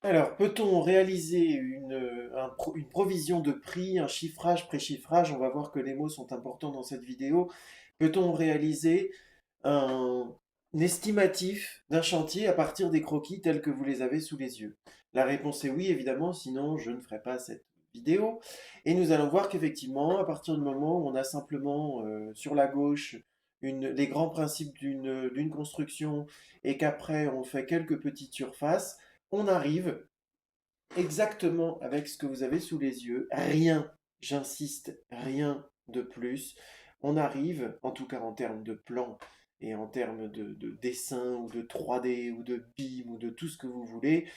Alors, peut-on réaliser une provision de prix, un chiffrage, pré-chiffrage? On va voir que les mots sont importants dans cette vidéo. Peut-on réaliser un estimatif d'un chantier à partir des croquis tels que vous les avez sous les yeux? La réponse est oui, évidemment, sinon je ne ferai pas cette vidéo. Et nous allons voir qu'effectivement, à partir du moment où on a simplement sur la gauche les grands principes d'une construction et qu'après on fait quelques petites surfaces, on arrive exactement avec ce que vous avez sous les yeux. Rien, j'insiste, rien de plus. On arrive, en tout cas en termes de plan et en termes de dessin ou de 3D ou de BIM ou de tout ce que vous voulez,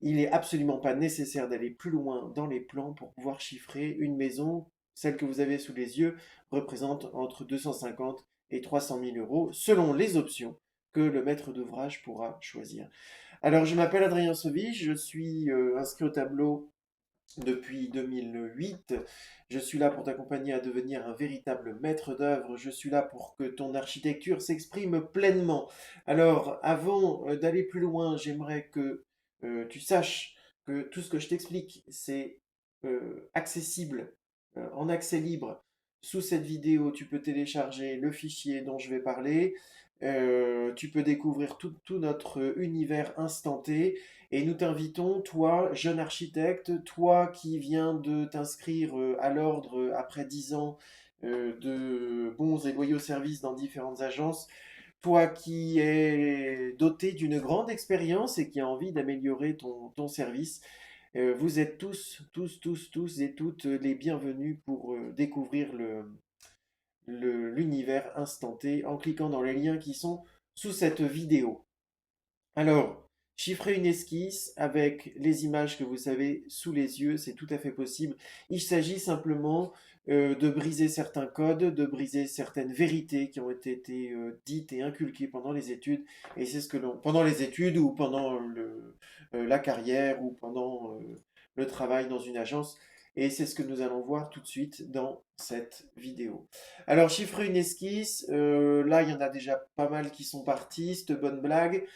il n'est absolument pas nécessaire d'aller plus loin dans les plans pour pouvoir chiffrer une maison. Celle que vous avez sous les yeux représente entre 250 et 300 000 euros selon les options que le maître d'ouvrage pourra choisir. Alors, je m'appelle Adrien Sauvige, je suis inscrit au tableau depuis 2008. Je suis là pour t'accompagner à devenir un véritable maître d'œuvre. Je suis là pour que ton architecture s'exprime pleinement. Alors, avant d'aller plus loin, j'aimerais que tu saches que tout ce que je t'explique, c'est accessible en accès libre. Sous cette vidéo, tu peux télécharger le fichier dont je vais parler. Tu peux découvrir tout notre univers instanté et nous t'invitons, toi, jeune architecte, toi qui viens de t'inscrire à l'ordre après 10 ans de bons et loyaux services dans différentes agences, toi qui es doté d'une grande expérience et qui a envie d'améliorer ton service, vous êtes tous et toutes les bienvenus pour découvrir l'univers instanté en cliquant dans les liens qui sont sous cette vidéo. Alors, chiffrer une esquisse avec les images que vous avez sous les yeux, c'est tout à fait possible. Il s'agit simplement de briser certains codes, de briser certaines vérités qui ont été dites et inculquées pendant les études. Et c'est ce que pendant les études ou pendant la carrière ou pendant le travail dans une agence. Et c'est ce que nous allons voir tout de suite dans cette vidéo. Alors, chiffrer une esquisse, là, il y en a déjà pas mal qui sont partis, cette bonne blague.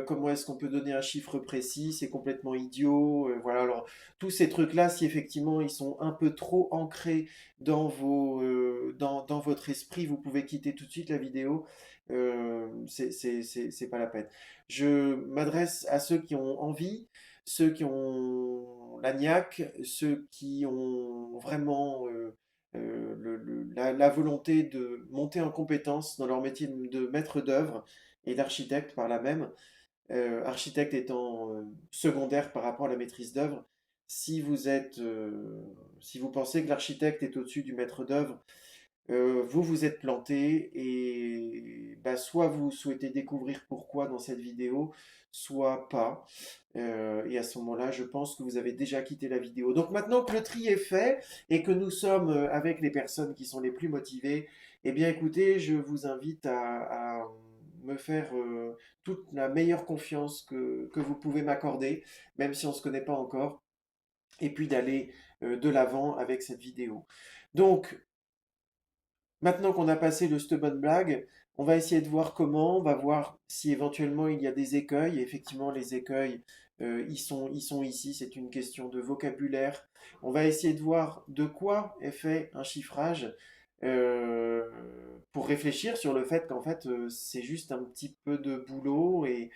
Comment est-ce qu'on peut donner un chiffre précis? C'est complètement idiot. Voilà, alors tous ces trucs-là, si effectivement ils sont un peu trop ancrés dans votre esprit, vous pouvez quitter tout de suite la vidéo. C'est pas la peine. Je m'adresse à ceux qui ont envie, ceux qui ont la niaque, ceux qui ont vraiment la volonté de monter en compétence dans leur métier de maître d'œuvre et d'architecte par là même, architecte étant secondaire par rapport à la maîtrise d'œuvre. Si vous pensez que l'architecte est au-dessus du maître d'œuvre, vous vous êtes planté et bah, soit vous souhaitez découvrir pourquoi dans cette vidéo, soit pas. Et à ce moment-là, je pense que vous avez déjà quitté la vidéo. Donc maintenant que le tri est fait et que nous sommes avec les personnes qui sont les plus motivées, eh bien écoutez, je vous invite à me faire toute la meilleure confiance que vous pouvez m'accorder, même si on ne se connaît pas encore, et puis d'aller de l'avant avec cette vidéo. Donc, maintenant qu'on a passé le stubborn blague, on va essayer de voir comment, on va voir si éventuellement il y a des écueils. Et effectivement, les écueils, ils sont ici, c'est une question de vocabulaire. On va essayer de voir de quoi est fait un chiffrage euh, pour réfléchir sur le fait qu'en fait, c'est juste un petit peu de boulot et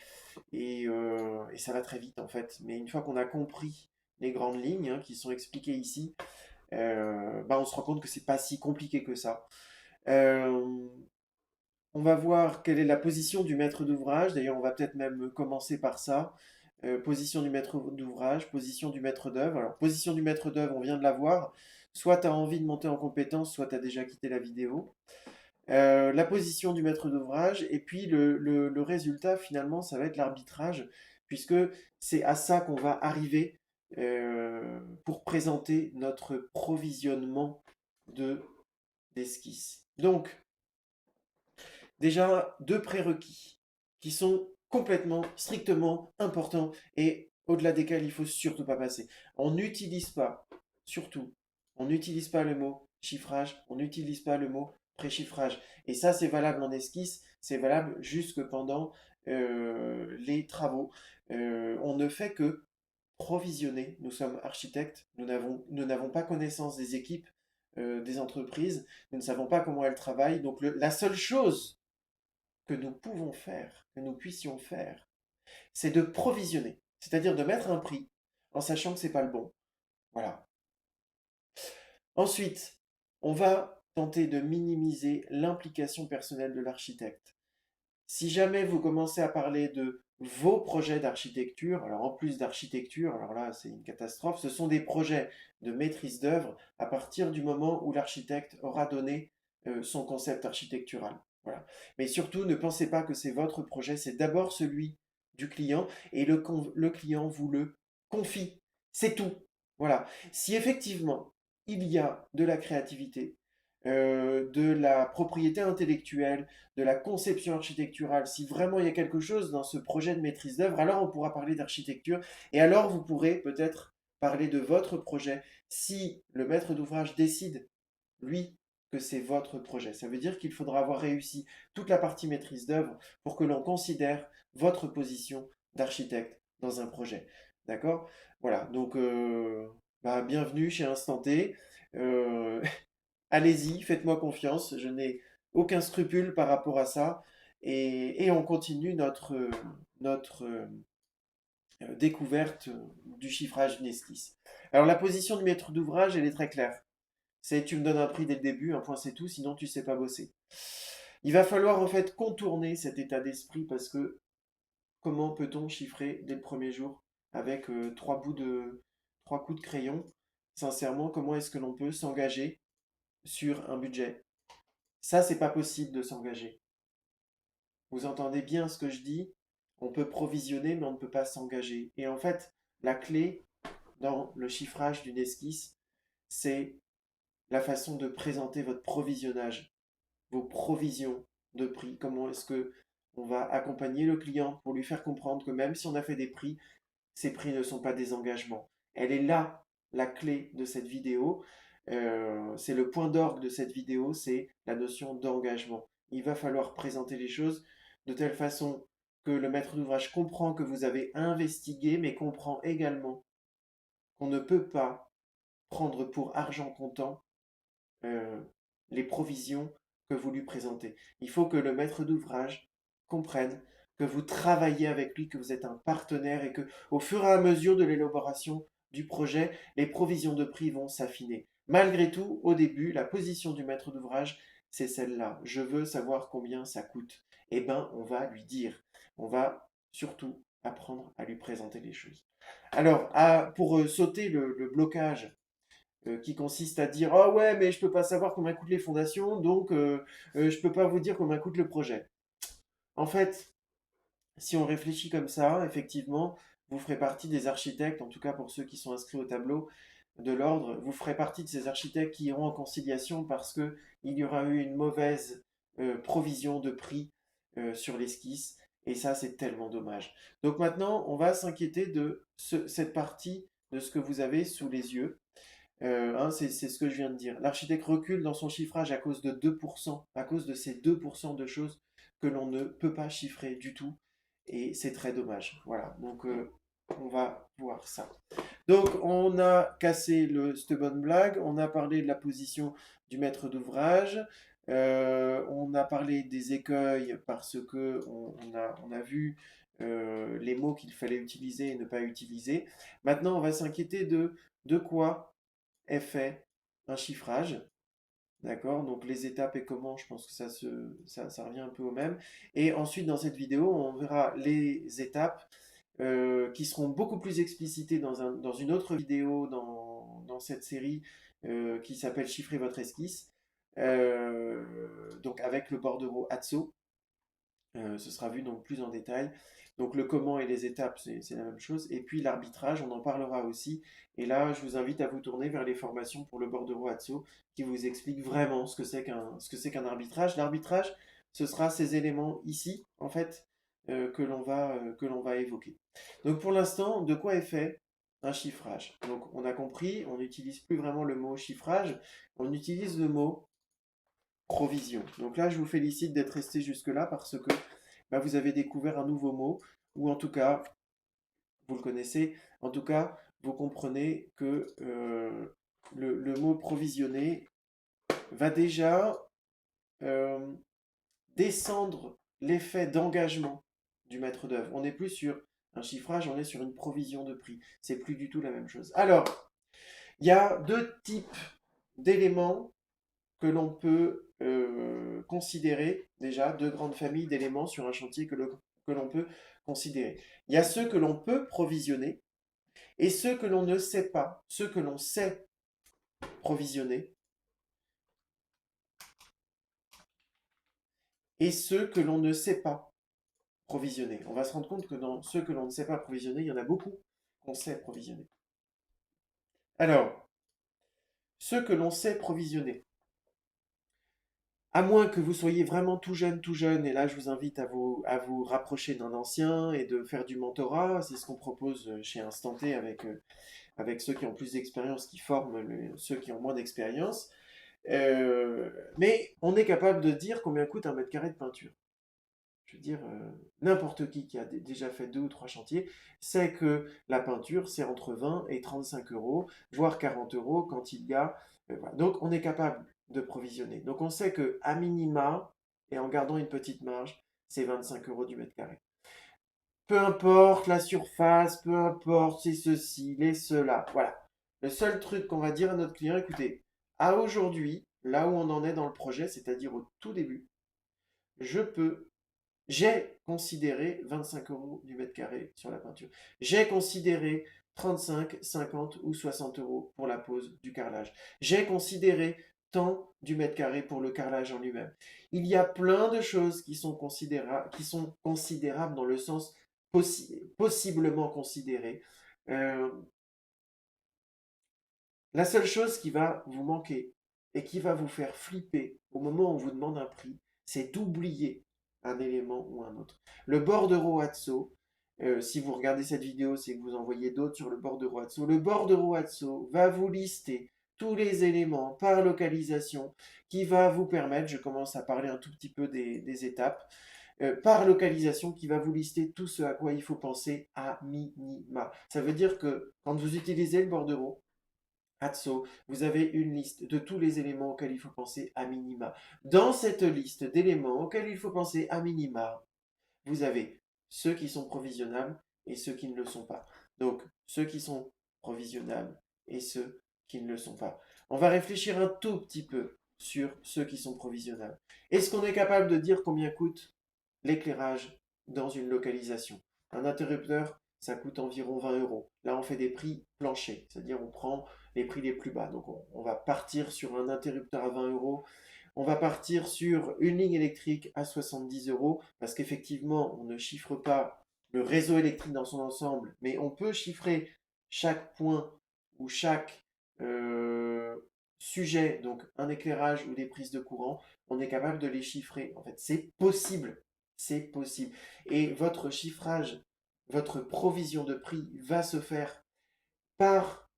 ça va très vite en fait. Mais une fois qu'on a compris les grandes lignes hein, qui sont expliquées ici, bah, on se rend compte que c'est pas si compliqué que ça. Euh, on va voir quelle est la position du maître d'ouvrage. D'ailleurs, on va peut-être même commencer par ça. Position du maître d'ouvrage, position du maître d'œuvre. Alors, position du maître d'œuvre, on vient de la voir. Soit tu as envie de monter en compétence, soit tu as déjà quitté la vidéo. La position du maître d'ouvrage, et puis le résultat, finalement, ça va être l'arbitrage, puisque c'est à ça qu'on va arriver pour présenter notre provisionnement de d'esquisse. Donc, déjà deux prérequis qui sont complètement, strictement importants et au-delà desquels il faut surtout pas passer. On n'utilise pas, surtout, on n'utilise pas le mot chiffrage, on n'utilise pas le mot préchiffrage. Et ça, c'est valable en esquisse, c'est valable jusque pendant les travaux. On ne fait que provisionner. Nous sommes architectes, nous n'avons pas connaissance des équipes, des entreprises, nous ne savons pas comment elles travaillent. Donc la seule chose que nous pouvons faire, que nous puissions faire, c'est de provisionner, c'est-à-dire de mettre un prix en sachant que c'est pas le bon. Voilà. Ensuite, on va tenter de minimiser l'implication personnelle de l'architecte. Si jamais vous commencez à parler de vos projets d'architecture, alors en plus d'architecture, alors là c'est une catastrophe, ce sont des projets de maîtrise d'œuvre à partir du moment où l'architecte aura donné son concept architectural. Voilà. Mais surtout, ne pensez pas que c'est votre projet, c'est d'abord celui du client et le client vous le confie. C'est tout. Voilà. Si effectivement il y a de la créativité, de la propriété intellectuelle, de la conception architecturale, si vraiment il y a quelque chose dans ce projet de maîtrise d'œuvre, alors on pourra parler d'architecture et alors vous pourrez peut-être parler de votre projet si le maître d'ouvrage décide, lui, que c'est votre projet. Ça veut dire qu'il faudra avoir réussi toute la partie maîtrise d'œuvre pour que l'on considère votre position d'architecte dans un projet. D'accord? Voilà, donc bienvenue chez Instant T. Euh, Allez-y, faites-moi confiance, je n'ai aucun scrupule par rapport à ça. Et on continue notre découverte du chiffrage d'une esquisse. Alors la position du maître d'ouvrage, elle est très claire. C'est tu me donnes un prix dès le début, un point c'est tout, sinon tu sais pas bosser. Il va falloir en fait contourner cet état d'esprit parce que comment peut-on chiffrer dès le premier jour avec trois coups de crayon? Sincèrement, comment est-ce que l'on peut s'engager sur un budget? Ça, c'est pas possible de s'engager. Vous entendez bien ce que je dis? On peut provisionner, mais on ne peut pas s'engager. Et en fait, la clé dans le chiffrage d'une esquisse, c'est la façon de présenter votre provisionnage, vos provisions de prix. Comment est-ce que on va accompagner le client pour lui faire comprendre que même si on a fait des prix, ces prix ne sont pas des engagements. Elle est là, la clé de cette vidéo. C'est le point d'orgue de cette vidéo, c'est la notion d'engagement. Il va falloir présenter les choses de telle façon que le maître d'ouvrage comprend que vous avez investigué, mais comprend également qu'on ne peut pas prendre pour argent comptant euh, les provisions que vous lui présentez. Il faut que le maître d'ouvrage comprenne que vous travaillez avec lui, que vous êtes un partenaire et que au fur et à mesure de l'élaboration du projet, les provisions de prix vont s'affiner. Malgré tout, au début, la position du maître d'ouvrage, c'est celle-là. Je veux savoir combien ça coûte. Eh bien, on va lui dire. On va surtout apprendre à lui présenter les choses. Alors, pour sauter le blocage qui consiste à dire ah ouais mais je peux pas savoir combien coûtent les fondations donc je peux pas vous dire combien coûte le projet. En fait, si on réfléchit comme ça, effectivement, vous ferez partie des architectes, en tout cas pour ceux qui sont inscrits au tableau de l'ordre, vous ferez partie de ces architectes qui iront en conciliation parce que il y aura eu une mauvaise provision de prix sur l'esquisse et ça c'est tellement dommage. Donc maintenant, on va s'inquiéter de cette partie de ce que vous avez sous les yeux. C'est ce que je viens de dire. L'architecte recule dans son chiffrage à cause de 2%, à cause de ces 2% de choses que l'on ne peut pas chiffrer du tout. Et c'est très dommage. Voilà, donc on va voir ça. Donc on a cassé cette bonne blague, on a parlé de la position du maître d'ouvrage, on a parlé des écueils parce que on a vu les mots qu'il fallait utiliser et ne pas utiliser. Maintenant, on va s'inquiéter de quoi est fait un chiffrage. D'accord? Donc les étapes et comment, je pense que ça revient un peu au même. Et ensuite, dans cette vidéo, on verra les étapes qui seront beaucoup plus explicitées dans une autre vidéo dans cette série qui s'appelle Chiffrer votre esquisse. Donc avec le bordereau Atso. Ce sera vu donc plus en détail. Donc le comment et les étapes, c'est la même chose. Et puis l'arbitrage, on en parlera aussi. Et là, je vous invite à vous tourner vers les formations pour le bordereau Atso qui vous explique vraiment ce que c'est qu'un arbitrage. L'arbitrage, ce sera ces éléments ici, en fait, que l'on va évoquer. Donc pour l'instant, de quoi est fait un chiffrage? Donc on a compris, on n'utilise plus vraiment le mot chiffrage, on utilise le mot provision. Donc là, je vous félicite d'être resté jusque-là parce que vous avez découvert un nouveau mot, ou en tout cas, vous le connaissez. En tout cas, vous comprenez que le mot provisionner va déjà euh, descendre l'effet d'engagement du maître d'œuvre. On n'est plus sur un chiffrage, on est sur une provision de prix. C'est plus du tout la même chose. Alors, il y a deux types d'éléments que l'on peut considérer, déjà, deux grandes familles d'éléments sur un chantier que l'on peut considérer. Il y a ceux que l'on peut provisionner et ceux que l'on ne sait pas, ceux que l'on sait provisionner et ceux que l'on ne sait pas provisionner. On va se rendre compte que dans ceux que l'on ne sait pas provisionner, il y en a beaucoup qu'on sait provisionner. Alors, ceux que l'on sait provisionner, à moins que vous soyez vraiment tout jeune, et là je vous invite à vous rapprocher d'un ancien et de faire du mentorat, c'est ce qu'on propose chez Instant T avec ceux qui ont plus d'expérience, qui forment ceux qui ont moins d'expérience. Mais on est capable de dire combien coûte un mètre carré de peinture. Je veux dire, n'importe qui a déjà fait 2 ou 3 chantiers sait que la peinture, c'est entre 20 et 35 euros, voire 40 euros quand il y a. Voilà. Donc, on est capable de provisionner. Donc, on sait que à minima, et en gardant une petite marge, c'est 25 euros du mètre carré. Peu importe la surface, peu importe c'est ceci, les cela. Voilà. Le seul truc qu'on va dire à notre client, écoutez, à aujourd'hui, là où on en est dans le projet, c'est-à-dire au tout début, je peux j'ai considéré 25 euros du mètre carré sur la peinture. J'ai considéré 35, 50 ou 60 euros pour la pose du carrelage. J'ai considéré tant du mètre carré pour le carrelage en lui-même. Il y a plein de choses qui sont considérables dans le sens possiblement considéré. Euh, la seule chose qui va vous manquer et qui va vous faire flipper au moment où on vous demande un prix, c'est d'oublier un élément ou un autre. Le bordereau Atso, si vous regardez cette vidéo, c'est que vous en voyez d'autres sur le bordereau Atso. Le bordereau Atso va vous lister tous les éléments par localisation qui va vous permettre, je commence à parler un tout petit peu des étapes, par localisation qui va vous lister tout ce à quoi il faut penser à minima. Ça veut dire que quand vous utilisez le bordereau, Atso, vous avez une liste de tous les éléments auxquels il faut penser à minima. Dans cette liste d'éléments auxquels il faut penser à minima, vous avez ceux qui sont provisionnables et ceux qui ne le sont pas. Donc, ceux qui sont provisionnables et ceux qui ne le sont pas. On va réfléchir un tout petit peu sur ceux qui sont provisionnables. Est-ce qu'on est capable de dire combien coûte l'éclairage dans une localisation? Un interrupteur, ça coûte environ 20 euros. Là, on fait des prix planchers, c'est-à-dire on prend les prix les plus bas. Donc, on va partir sur un interrupteur à 20 euros. On va partir sur une ligne électrique à 70 euros parce qu'effectivement, on ne chiffre pas le réseau électrique dans son ensemble, mais on peut chiffrer chaque point ou chaque euh, sujet, donc un éclairage ou des prises de courant, on est capable de les chiffrer. En fait, c'est possible. C'est possible. Et votre chiffrage, votre provision de prix va se faire par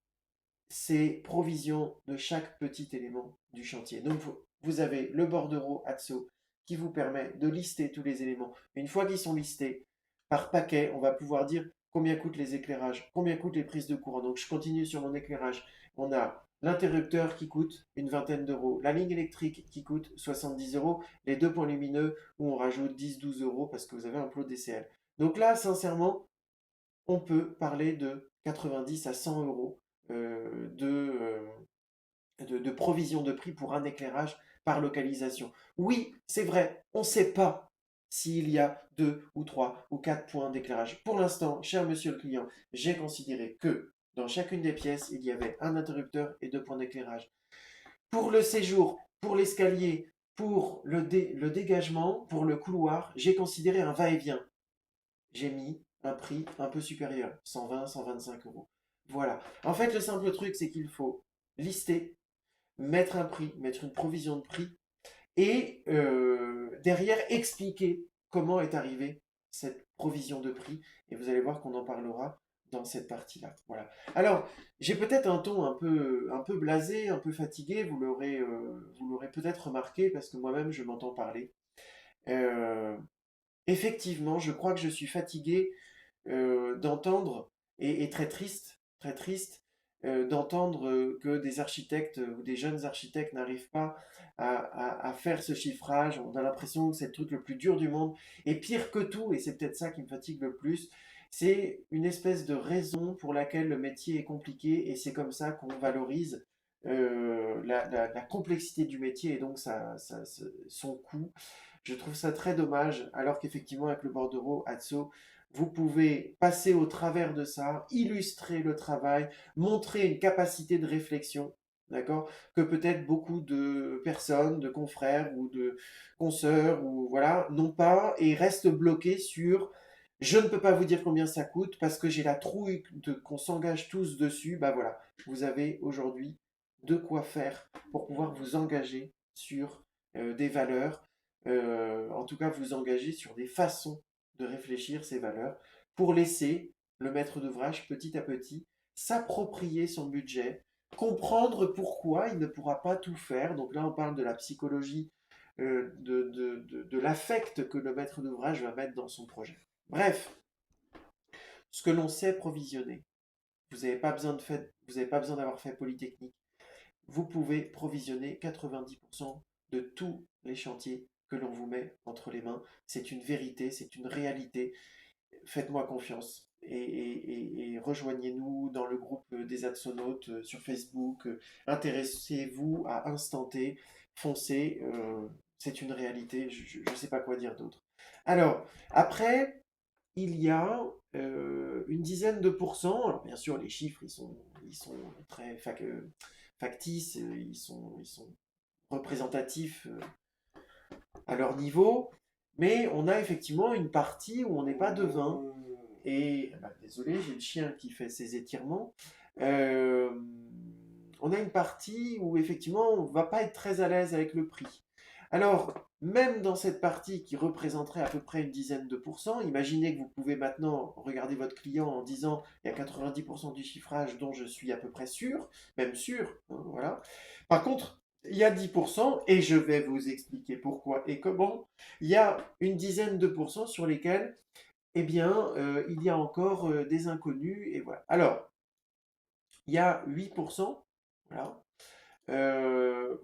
ces provisions de chaque petit élément du chantier. Donc vous avez le bordereau Atso qui vous permet de lister tous les éléments. Une fois qu'ils sont listés, par paquet, on va pouvoir dire combien coûtent les éclairages, combien coûtent les prises de courant. Donc je continue sur mon éclairage. On a l'interrupteur qui coûte une vingtaine d'euros, la ligne électrique qui coûte 70 euros, les deux points lumineux où on rajoute 10-12 euros parce que vous avez un plot DCL. Donc là, sincèrement, on peut parler de 90 à 100 euros de provision de prix pour un éclairage par localisation. Oui, c'est vrai, on ne sait pas s'il y a 2 ou 3 ou 4 points d'éclairage. Pour l'instant, cher monsieur le client, j'ai considéré que dans chacune des pièces, il y avait un interrupteur et 2 points d'éclairage. Pour le séjour, pour l'escalier, pour le dégagement, pour le couloir, j'ai considéré un va-et-vient. J'ai mis un prix un peu supérieur, 120, 125 euros. Voilà. En fait, le simple truc, c'est qu'il faut lister, mettre un prix, mettre une provision de prix, et derrière expliquer comment est arrivée cette provision de prix. Et vous allez voir qu'on en parlera dans cette partie-là. Voilà. Alors, j'ai peut-être un ton un peu blasé, un peu fatigué, vous l'aurez peut-être remarqué parce que moi-même je m'entends parler. Euh, Effectivement, je crois que je suis fatigué d'entendre et très triste d'entendre que des architectes ou des jeunes architectes n'arrivent pas à faire ce chiffrage. On a l'impression que c'est le truc le plus dur du monde. Et pire que tout, et c'est peut-être ça qui me fatigue le plus, c'est une espèce de raison pour laquelle le métier est compliqué et c'est comme ça qu'on valorise la complexité du métier et donc son coût. Je trouve ça très dommage, alors qu'effectivement, avec le bordereau Atso, vous pouvez passer au travers de ça, illustrer le travail, montrer une capacité de réflexion, d'accord, que peut-être beaucoup de personnes, de confrères ou de consoeurs, ou voilà, n'ont pas et restent bloqués sur je ne peux pas vous dire combien ça coûte parce que j'ai la trouille qu'on s'engage tous dessus. Bah voilà, vous avez aujourd'hui de quoi faire pour pouvoir vous engager sur des valeurs, en tout cas vous engager sur des façons de réfléchir ces valeurs pour laisser le maître d'ouvrage petit à petit s'approprier son budget, comprendre pourquoi il ne pourra pas tout faire. Donc là on parle de la psychologie, de l'affect que le maître d'ouvrage va mettre dans son projet. Bref, ce que l'on sait provisionner, vous n'avez pas besoin vous n'avez pas besoin d'avoir fait Polytechnique, vous pouvez provisionner 90% de tous les chantiers que l'on vous met entre les mains. C'est une vérité, c'est une réalité. Faites-moi confiance et rejoignez-nous dans le groupe des Adsonautes sur Facebook. Intéressez-vous à Instant T, foncez, c'est une réalité, je ne sais pas quoi dire d'autre. Alors, après, il y a une dizaine de pourcents. Alors bien sûr, les chiffres, ils sont très factices, ils sont représentatifs à leur niveau, mais on a effectivement une partie où on n'est pas devin. Et bah, désolé, j'ai le chien qui fait ses étirements. Euh, on a une partie où effectivement on ne va pas être très à l'aise avec le prix. Alors, même dans cette partie qui représenterait à peu près une dizaine de pourcents, imaginez que vous pouvez maintenant regarder votre client en disant il y a 90% du chiffrage dont je suis à peu près sûr, même sûr, hein, voilà. Par contre, il y a 10%, et je vais vous expliquer pourquoi et comment, il y a une dizaine de pourcents sur lesquels, eh bien, il y a encore des inconnus, et voilà. Alors, il y a 8%, voilà,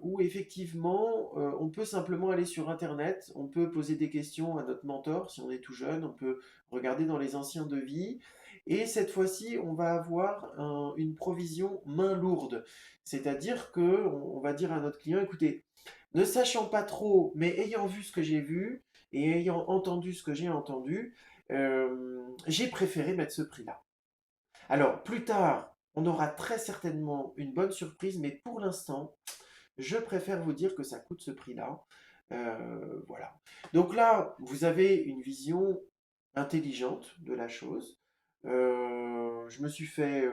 où effectivement, on peut simplement aller sur Internet, on peut poser des questions à notre mentor si on est tout jeune, on peut regarder dans les anciens devis, et cette fois-ci, on va avoir une provision main lourde. C'est-à-dire que on va dire à notre client, écoutez, ne sachant pas trop, mais ayant vu ce que j'ai vu et ayant entendu ce que j'ai entendu, j'ai préféré mettre ce prix-là. Alors, plus tard, on aura très certainement une bonne surprise, mais pour l'instant, je préfère vous dire que ça coûte ce prix-là. Voilà. Donc là, vous avez une vision intelligente de la chose. Je me suis fait,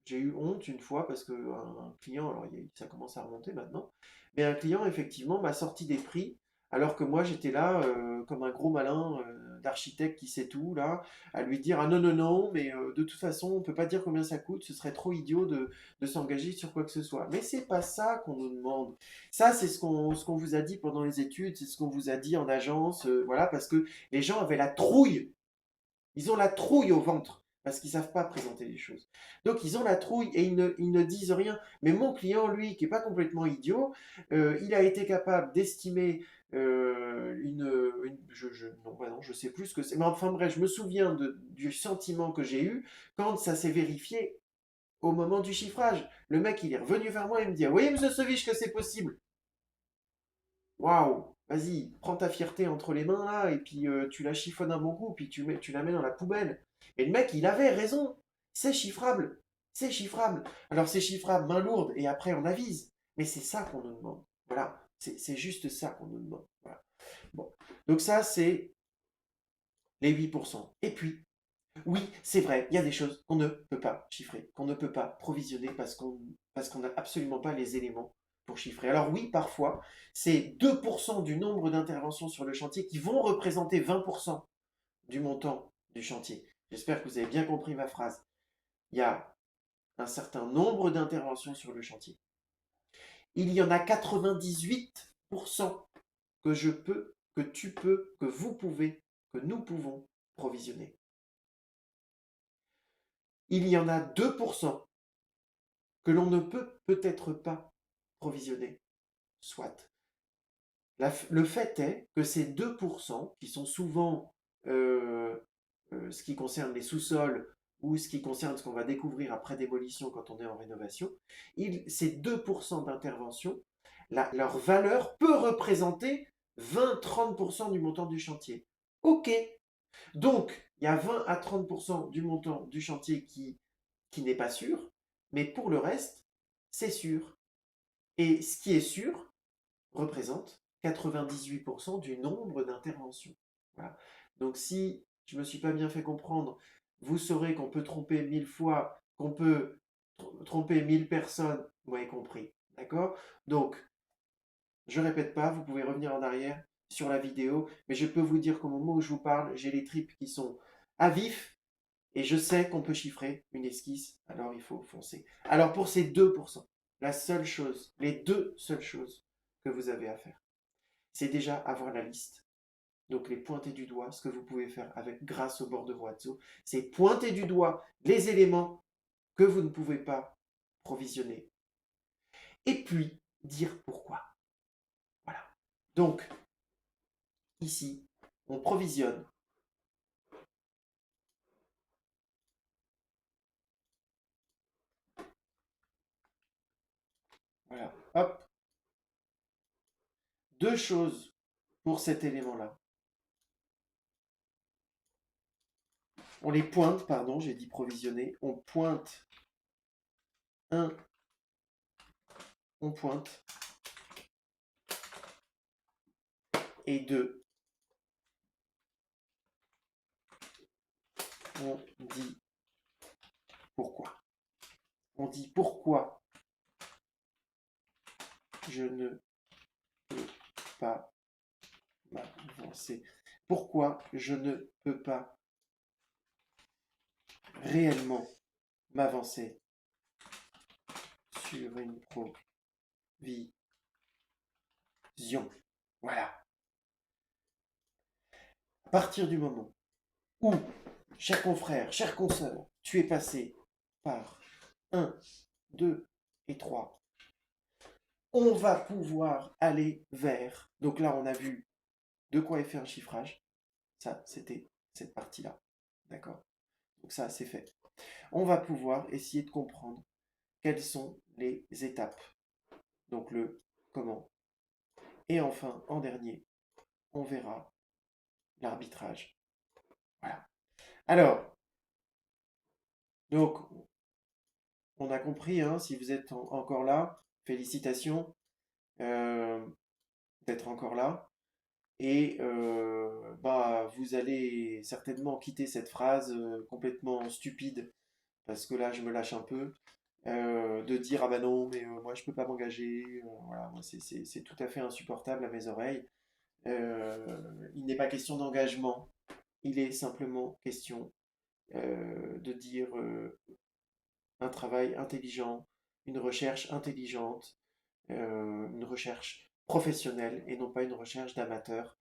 j'ai eu honte une fois parce qu'un client, alors ça commence à remonter maintenant, mais un client effectivement m'a sorti des prix alors que moi j'étais là comme un gros malin d'architecte qui sait tout là, à lui dire ah non non non, mais de toute façon on peut pas dire combien ça coûte, ce serait trop idiot de s'engager sur quoi que ce soit. Mais c'est pas ça qu'on nous demande. Ça c'est ce qu'on vous a dit pendant les études, c'est ce qu'on vous a dit en agence, voilà, parce que les gens avaient la trouille, ils ont la trouille au ventre parce qu'ils ne savent pas présenter les choses. Donc ils ont la trouille et ils ne disent rien. Mais mon client, lui, qui n'est pas complètement idiot, il a été capable d'estimer non, bah non, je sais plus ce que c'est. Mais enfin bref, je me souviens du sentiment que j'ai eu quand ça s'est vérifié au moment du chiffrage. Le mec, il est revenu vers moi et me dit, vous voyez, monsieur Sovich, que c'est possible. Waouh, vas-y, prends ta fierté entre les mains là, et puis tu la chiffonnes un bon coup, puis tu la mets dans la poubelle. Et le mec, il avait raison. C'est chiffrable. C'est chiffrable. Alors c'est chiffrable, main lourde, et après on avise. Mais c'est ça qu'on nous demande. Voilà. C'est juste ça qu'on nous demande. Voilà. Bon. Donc ça, c'est les 8%. Et puis, oui, c'est vrai, il y a des choses qu'on ne peut pas chiffrer, qu'on ne peut pas provisionner parce qu'on n'a absolument pas les éléments pour chiffrer. Alors oui, parfois, c'est 2% du nombre d'interventions sur le chantier qui vont représenter 20% du montant du chantier. J'espère que vous avez bien compris ma phrase. Il y a un certain nombre d'interventions sur le chantier. Il y en a 98% que je peux, que tu peux, que vous pouvez, que nous pouvons provisionner. il y en a 2% que l'on ne peut peut-être pas provisionner. Soit. Le fait est que ces 2%, qui sont souvent ce qui concerne les sous-sols ou ce qui concerne ce qu'on va découvrir après démolition quand on est en rénovation, ces 2% d'intervention, leur valeur peut représenter 20-30% du montant du chantier. Ok, donc il y a 20 à 30% du montant du chantier qui n'est pas sûr, mais pour le reste, c'est sûr. Et ce qui est sûr représente 98% du nombre d'interventions. Voilà. Donc si je ne me suis pas bien fait comprendre, vous saurez qu'on peut tromper 1000 fois, qu'on peut tromper 1000 personnes, vous m'avez compris. D'accord? Donc, je ne répète pas, vous pouvez revenir en arrière sur la vidéo, mais je peux vous dire qu'au moment où je vous parle, j'ai les tripes qui sont à vif, et je sais qu'on peut chiffrer une esquisse, alors il faut foncer. Alors pour ces 2%, la seule chose, les deux seules choses que vous avez à faire, c'est déjà avoir la liste. Donc les pointer du doigt, ce que vous pouvez faire avec grâce au bordereau Atso, c'est pointer du doigt les éléments que vous ne pouvez pas provisionner. Et puis dire pourquoi. Voilà. Donc, ici, on provisionne. Voilà. Hop. Deux choses pour cet élément-là. On les pointe, pardon, j'ai dit provisionner. On pointe un, on pointe. Et deux, on dit pourquoi. On dit pourquoi je ne peux pas m'avancer. Pourquoi je ne peux pas réellement m'avancer sur une provision. Voilà. À partir du moment où, cher confrère, chère consoeur, tu es passé par 1, 2 et 3, on va pouvoir aller vers. Donc là, on a vu de quoi est fait un chiffrage. Ça, c'était cette partie-là. D'accord? Donc ça, c'est fait. On va pouvoir essayer de comprendre quelles sont les étapes. Donc le comment. Et enfin, en dernier, on verra l'arbitrage. Voilà. Alors, donc, on a compris, hein, si vous êtes encore là, félicitations d'être encore là. Et bah, vous allez certainement quitter cette phrase complètement stupide, parce que là, je me lâche un peu, de dire ah bah non, mais moi, je peux pas m'engager. Voilà, moi, c'est tout à fait insupportable à mes oreilles. Il n'est pas question d'engagement, il est simplement question de dire un travail intelligent, une recherche intelligente, une recherche professionnelle et non pas une recherche d'amateur.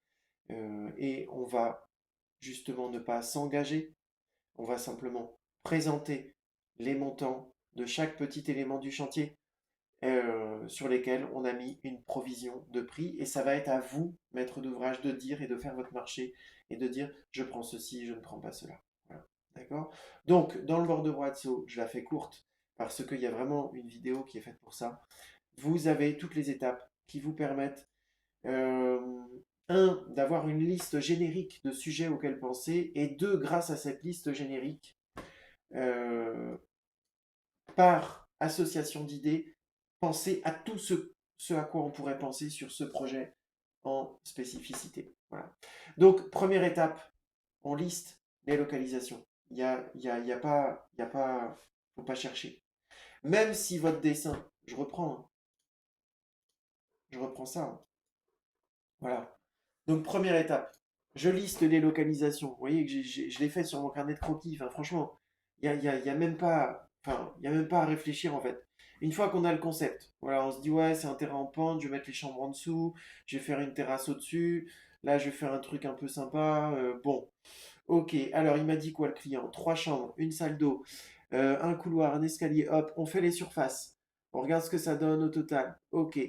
Et on va justement ne pas s'engager, on va simplement présenter les montants de chaque petit élément du chantier sur lesquels on a mis une provision de prix et ça va être à vous, maître d'ouvrage, de dire et de faire votre marché et de dire je prends ceci, je ne prends pas cela. Voilà. D'accord? Donc, dans le bordereau Atso, je la fais courte parce qu'il y a vraiment une vidéo qui est faite pour ça. Vous avez toutes les étapes qui vous permettent, euh, un, d'avoir une liste générique de sujets auxquels penser, et deux, grâce à cette liste générique, euh, par association d'idées, penser à tout ce à quoi on pourrait penser sur ce projet en spécificité. Voilà. Donc, première étape, on liste les localisations. Il y a pas, faut pas chercher. Même si votre dessin, je reprends ça. Hein. Voilà. Donc, première étape, je liste les localisations. Vous voyez que je l'ai fait sur mon carnet de croquis. Enfin, franchement, il y a même pas, enfin, il y a même pas à réfléchir en fait. Une fois qu'on a le concept, voilà, on se dit ouais, c'est un terrain en pente, je vais mettre les chambres en dessous, je vais faire une terrasse au-dessus. Là, je vais faire un truc un peu sympa. Bon, ok. Alors, il m'a dit quoi le client? Trois chambres, une salle d'eau. un couloir, un escalier, hop, on fait les surfaces. On regarde ce que ça donne au total. Ok.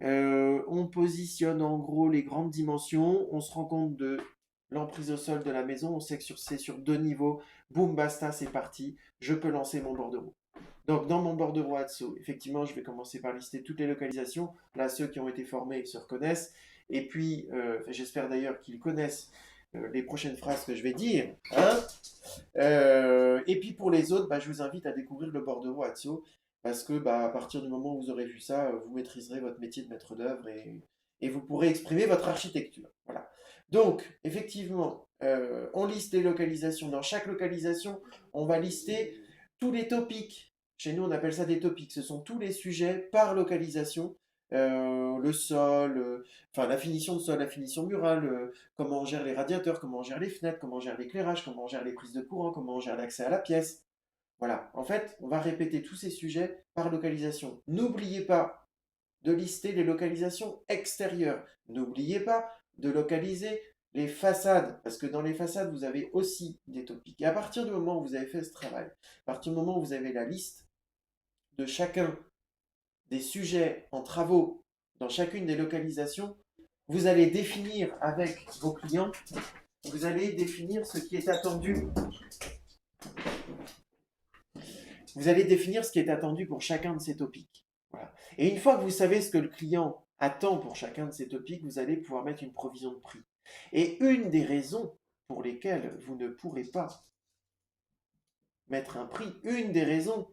On positionne en gros les grandes dimensions, on se rend compte de l'emprise au sol de la maison, on sait que c'est sur 2 niveaux, boum, basta, c'est parti, je peux lancer mon bordereau. Donc dans mon bordereau Atso, effectivement, je vais commencer par lister toutes les localisations. Là, ceux qui ont été formés se reconnaissent. Et puis, j'espère d'ailleurs qu'ils connaissent les prochaines phrases que je vais dire. Hein. Et puis pour les autres, bah, je vous invite à découvrir le bordereau Atso, parce que bah, à partir du moment où vous aurez vu ça, vous maîtriserez votre métier de maître d'œuvre et vous pourrez exprimer votre architecture. Voilà. Donc, effectivement, on liste les localisations. Dans chaque localisation, on va lister tous les topics. Chez nous, on appelle ça des topics. Ce sont tous les sujets par localisation. Le sol, enfin la finition de sol, la finition murale, comment on gère les radiateurs, comment on gère les fenêtres, comment on gère l'éclairage, comment on gère les prises de courant, comment on gère l'accès à la pièce. Voilà, en fait, on va répéter tous ces sujets par localisation. N'oubliez pas de lister les localisations extérieures. N'oubliez pas de localiser les façades, parce que dans les façades, vous avez aussi des topics. Et à partir du moment où vous avez fait ce travail, à partir du moment où vous avez la liste de chacun des sujets en travaux dans chacune des localisations, vous allez définir avec vos clients, vous allez définir ce qui est attendu. Vous allez définir ce qui est attendu pour chacun de ces topics. Voilà. Et une fois que vous savez ce que le client attend pour chacun de ces topics, vous allez pouvoir mettre une provision de prix. Et une des raisons pour lesquelles vous ne pourrez pas mettre un prix, une des raisons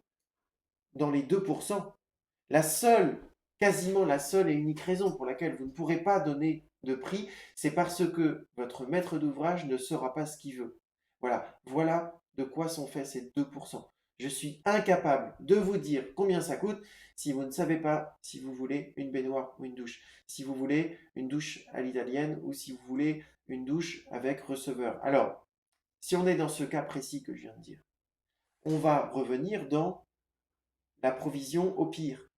dans les 2%, la seule, quasiment la seule et unique raison pour laquelle vous ne pourrez pas donner de prix, c'est parce que votre maître d'ouvrage ne saura pas ce qu'il veut. Voilà de quoi sont faits ces 2%. Je suis incapable de vous dire combien ça coûte si vous ne savez pas si vous voulez une baignoire ou une douche, si vous voulez une douche à l'italienne ou si vous voulez une douche avec receveur. Alors, si on est dans ce cas précis que je viens de dire, on va revenir dans la provision au pire.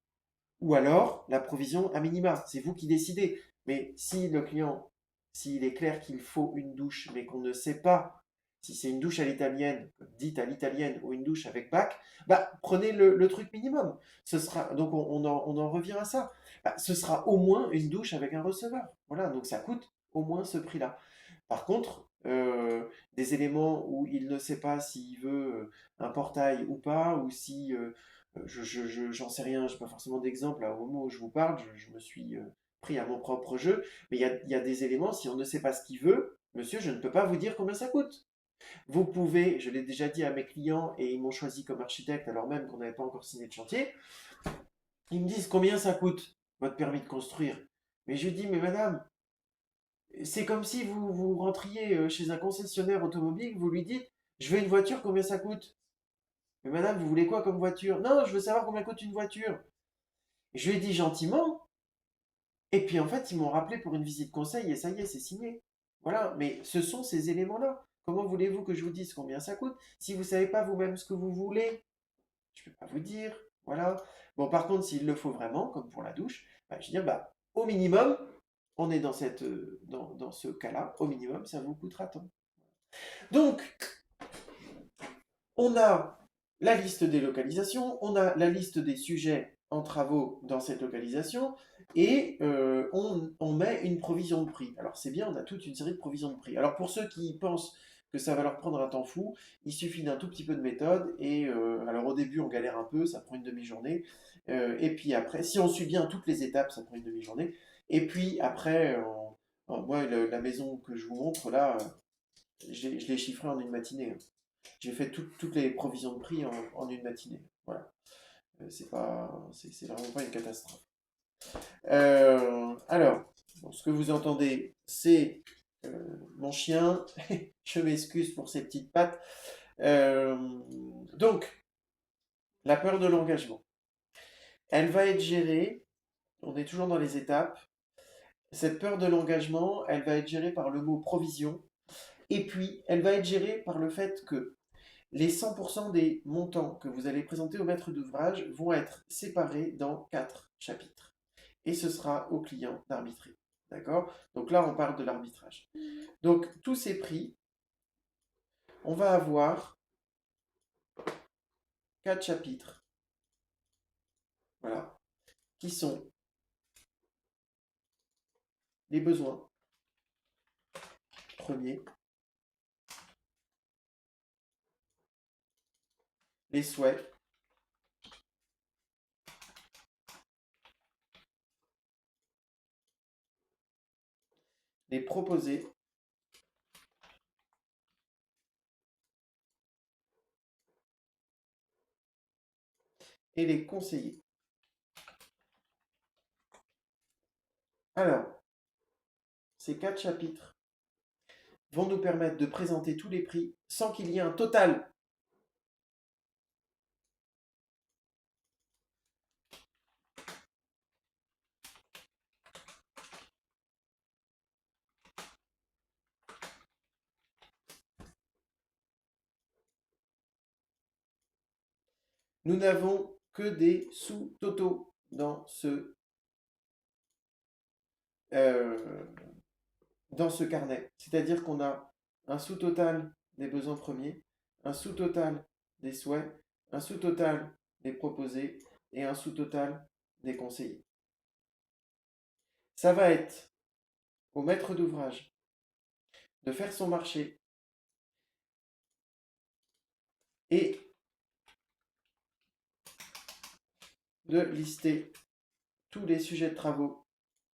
Ou alors la provision à minima. C'est vous qui décidez. Mais si le client, s'il est clair qu'il faut une douche, mais qu'on ne sait pas si c'est une douche à l'italienne, dite à l'italienne, ou une douche avec bac, bah, prenez le truc minimum. Ce sera, donc on en revient à ça. Bah, ce sera au moins une douche avec un receveur. Voilà, donc ça coûte au moins ce prix-là. Par contre, des éléments où il ne sait pas s'il veut un portail ou pas, ou si j'en sais rien, je n'ai pas forcément d'exemple au moment où je vous parle, je me suis pris à mon propre jeu, mais il y a des éléments, si on ne sait pas ce qu'il veut, monsieur, je ne peux pas vous dire combien ça coûte. Vous pouvez, je l'ai déjà dit à mes clients et ils m'ont choisi comme architecte alors même qu'on n'avait pas encore signé de chantier, ils me disent combien ça coûte votre permis de construire. Mais je lui dis, mais madame, c'est comme si vous rentriez chez un concessionnaire automobile, vous lui dites, je veux une voiture, combien ça coûte? Mais madame, vous voulez quoi comme voiture? Non, je veux savoir combien coûte une voiture. Je lui ai dit gentiment, et puis en fait, ils m'ont rappelé pour une visite conseil, et ça y est, c'est signé. Voilà, mais ce sont ces éléments-là. Comment voulez-vous que je vous dise combien ça coûte si vous ne savez pas vous-même ce que vous voulez? Je ne peux pas vous dire. Voilà. Bon, par contre, s'il le faut vraiment, comme pour la douche, bah, je veux dire, bah, au minimum, on est dans ce cas-là, au minimum, ça vous coûtera tant. Donc, on a la liste des localisations, on a la liste des sujets en travaux dans cette localisation, et on met une provision de prix. Alors c'est bien, on a toute une série de provisions de prix. Alors pour ceux qui pensent que ça va leur prendre un temps fou, il suffit d'un tout petit peu de méthode, et alors au début on galère un peu, ça prend une demi-journée, et puis après, si on suit bien toutes les étapes, ça prend une demi-journée, et puis après, moi la maison que je vous montre là, je l'ai chiffrée en une matinée. J'ai fait toutes les provisions de prix en une matinée. Voilà. C'est vraiment pas une catastrophe. Alors, bon, ce que vous entendez, c'est mon chien. Je m'excuse pour ses petites pattes. Euh, donc, la peur de l'engagement. Elle va être gérée, on est toujours dans les étapes. Cette peur de l'engagement, elle va être gérée par le mot provision. Et puis, elle va être gérée par le fait que les 100% des montants que vous allez présenter au maître d'ouvrage vont être séparés dans 4 chapitres. Et ce sera au client d'arbitrer. D'accord? Donc là, on parle de l'arbitrage. Donc, tous ces prix, on va avoir 4 chapitres, voilà, qui sont les besoins premiers, les souhaits, les proposés et les conseillers. Alors, ces 4 chapitres vont nous permettre de présenter tous les prix sans qu'il y ait un total. Nous n'avons que des sous-totaux euh, dans ce carnet. C'est-à-dire qu'on a un sous-total des besoins premiers, un sous-total des souhaits, un sous-total des proposés et un sous-total des conseillers. Ça va être au maître d'ouvrage de faire son marché et de lister tous les sujets de travaux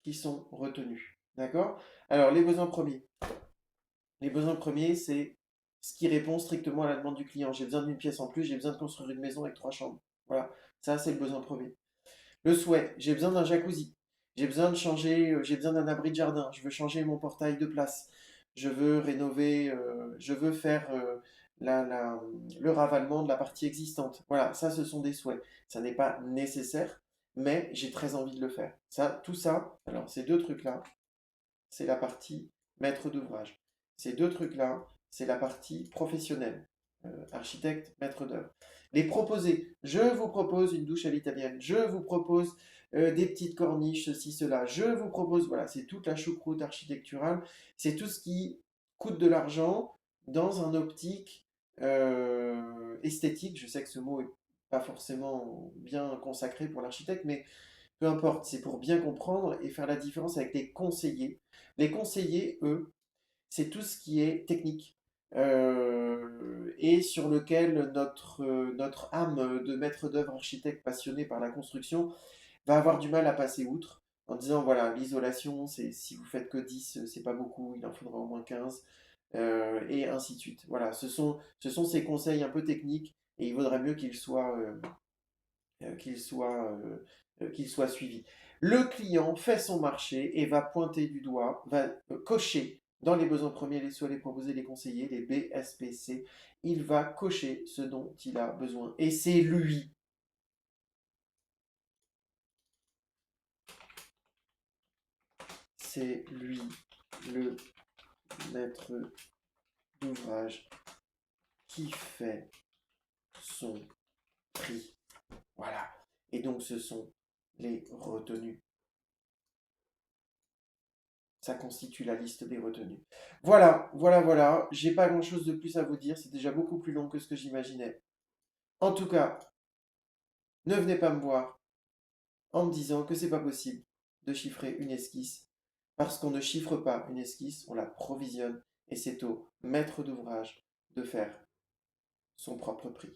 qui sont retenus. D'accord? Alors, les besoins premiers. Les besoins premiers, c'est ce qui répond strictement à la demande du client. J'ai besoin d'une pièce en plus, j'ai besoin de construire une maison avec 3 chambres. Voilà, ça c'est le besoin premier. Le souhait, j'ai besoin d'un jacuzzi. J'ai besoin de changer, j'ai besoin d'un abri de jardin. Je veux changer mon portail de place. Je veux rénover, je veux faire le ravalement de la partie existante. Voilà, ça ce sont des souhaits. Ça n'est pas nécessaire, mais j'ai très envie de le faire. Ça, tout ça, alors ces deux trucs-là, c'est la partie maître d'ouvrage. Ces deux trucs-là, c'est la partie professionnelle, architecte, maître d'œuvre. Les proposer. Je vous propose une douche à l'italienne. Je vous propose des petites corniches, ceci, cela. Je vous propose, voilà, c'est toute la choucroute architecturale. C'est tout ce qui coûte de l'argent dans un optique esthétique. Je sais que ce mot est pas forcément bien consacré pour l'architecte, mais peu importe, c'est pour bien comprendre et faire la différence avec les conseillers. Les conseillers, eux, c'est tout ce qui est technique et sur lequel notre âme de maître d'œuvre architecte passionné par la construction va avoir du mal à passer outre en disant voilà, l'isolation, c'est si vous faites que 10, c'est pas beaucoup, il en faudra au moins 15, et ainsi de suite. Voilà, ce sont ces conseils un peu techniques et il vaudrait mieux qu'ils soient qu'il soit suivi. Le client fait son marché et va pointer du doigt, va cocher dans les besoins premiers, les souhaits, les proposés, les conseillers, les BSPC. Il va cocher ce dont il a besoin. Et c'est lui. C'est lui, le maître d'ouvrage, qui fait son prix. Voilà. Et donc ce sont les retenues. Ça constitue la liste des retenues. Voilà, voilà, voilà. J'ai pas grand-chose de plus à vous dire. C'est déjà beaucoup plus long que ce que j'imaginais. En tout cas, ne venez pas me voir en me disant que c'est pas possible de chiffrer une esquisse. Parce qu'on ne chiffre pas une esquisse, on la provisionne. Et c'est au maître d'ouvrage de faire son propre prix.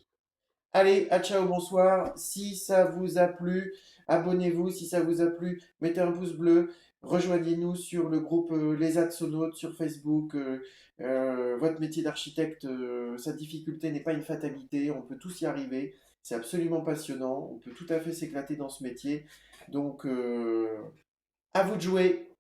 Allez, à ciao, bonsoir. Si ça vous a plu, abonnez-vous. Si ça vous a plu, mettez un pouce bleu. Rejoignez-nous sur le groupe Les Adsonautes sur Facebook. Votre métier d'architecte, sa difficulté n'est pas une fatalité. On peut tous y arriver. C'est absolument passionnant. On peut tout à fait s'éclater dans ce métier. Donc, à vous de jouer.